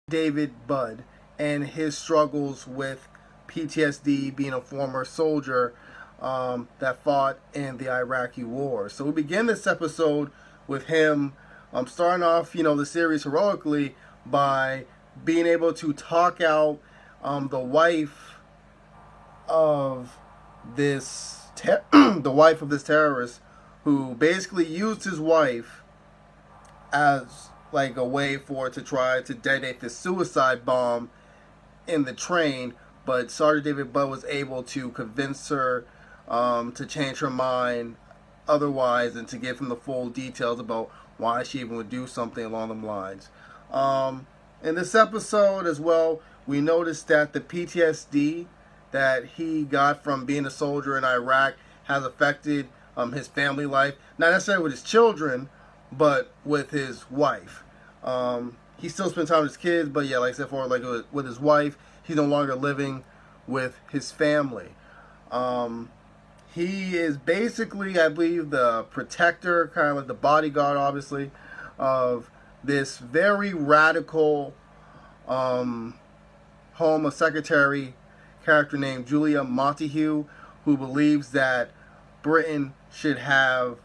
David Budd and his struggles with PTSD, being a former soldier that fought in the Iraqi war. So we begin this episode with him starting off, the series heroically by being able to talk out the wife of this the wife of this terrorist, who basically used his wife as like a way for it to try to detonate this suicide bomb in the train. But Sergeant David Budd was able to convince her to change her mind otherwise, and to give him the full details about why she even would do something along the lines. In this episode as well, we noticed that the PTSD that he got from being a soldier in Iraq has affected his family life. Not necessarily with his children, but with his wife. He still spends time with his kids, but yeah, like I said before, like with his wife, he's no longer living with his family. He is basically, I believe, the protector, kind of like the bodyguard, obviously, of this very radical Home Secretary character named Julia Montague, who believes that Britain should have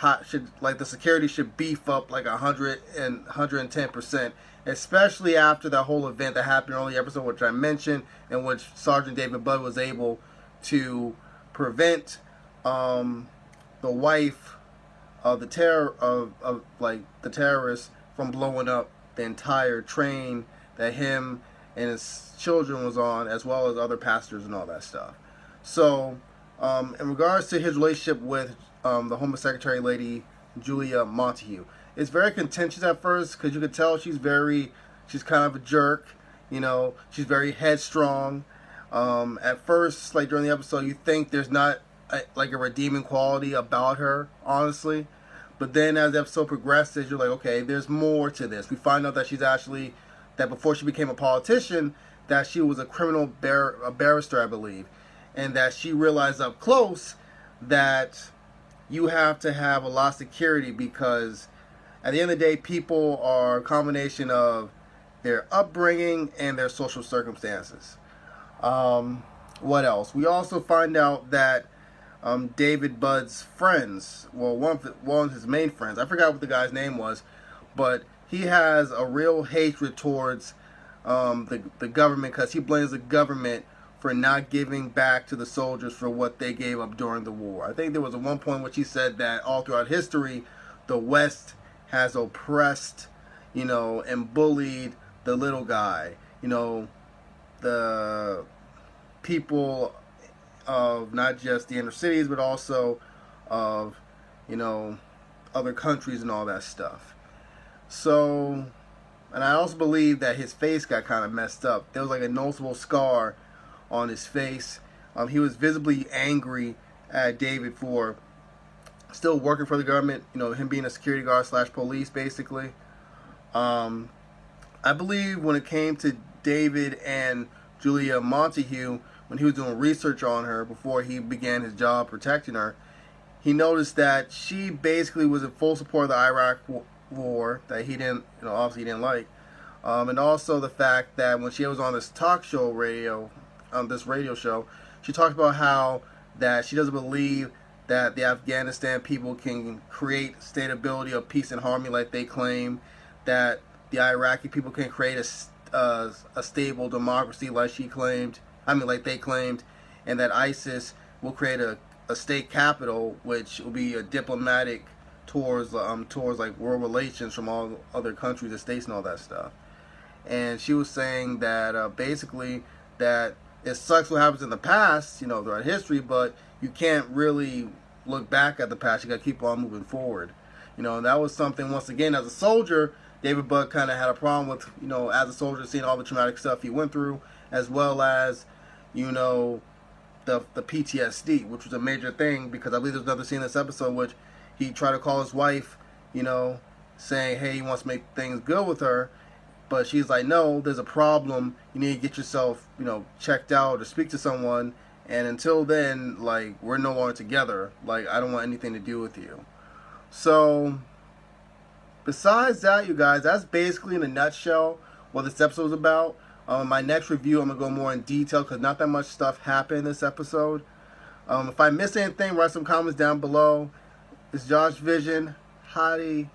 the security should beef up like 110%, especially after that whole event that happened earlier episode, which I mentioned, in which Sergeant David Budd was able to prevent the wife of the the terrorist from blowing up the entire train that him and his children was on, as well as other passengers and all that stuff. So, in regards to his relationship with the Home Secretary lady, Julia Montague, it's very contentious at first, because you could tell she's kind of a jerk. She's very headstrong. At first, like during the episode, you think there's not a redeeming quality about her, honestly. But then as the episode progresses, you're like, okay, there's more to this. We find out that that before she became a politician, that she was a barrister, I believe. And that she realized up close that you have to have a lot of security, because at the end of the day, people are a combination of their upbringing and their social circumstances. What else? We also find out that David Budd's friends, well, one of his main friends, I forgot what the guy's name was, but he has a real hatred towards the government, because he blames the government for not giving back to the soldiers for what they gave up during the war. I think there was at one point which he said that all throughout history, the West has oppressed, and bullied the little guy, the people of not just the inner cities, but also of, other countries and all that stuff. So, and I also believe that his face got kind of messed up. There was like a noticeable scar on his face. He was visibly angry at David for still working for the government, him being a security guard / police, basically. I believe when it came to David and Julia Montague, when he was doing research on her before he began his job protecting her, he noticed that she basically was in full support of the Iraq war, that he didn't, obviously he didn't like. And also the fact that when she was on this this radio show, she talked about how that she doesn't believe that the Afghanistan people can create stability of peace and harmony like they claim, that the Iraqi people can create a stable democracy like they claimed, and that ISIS will create a state capital, which will be a diplomatic towards like world relations from all other countries and states and all that stuff. And she was saying that basically that it sucks what happens in the past, throughout history, but you can't really look back at the past. You got to keep on moving forward. And that was something, once again, as a soldier, David Budd kind of had a problem with, as a soldier, seeing all the traumatic stuff he went through, as well as, the PTSD, which was a major thing, because I believe there's another scene in this episode which he tried to call his wife, saying, hey, he wants to make things good with her. But she's like, no, there's a problem. You need to get yourself, checked out or speak to someone. And until then, we're no longer together. I don't want anything to do with you. So, besides that, you guys, that's basically in a nutshell what this episode was about. My next review, I'm going to go more in detail because not that much stuff happened in this episode. If I miss anything, write some comments down below. It's Josh Vision. Hottie.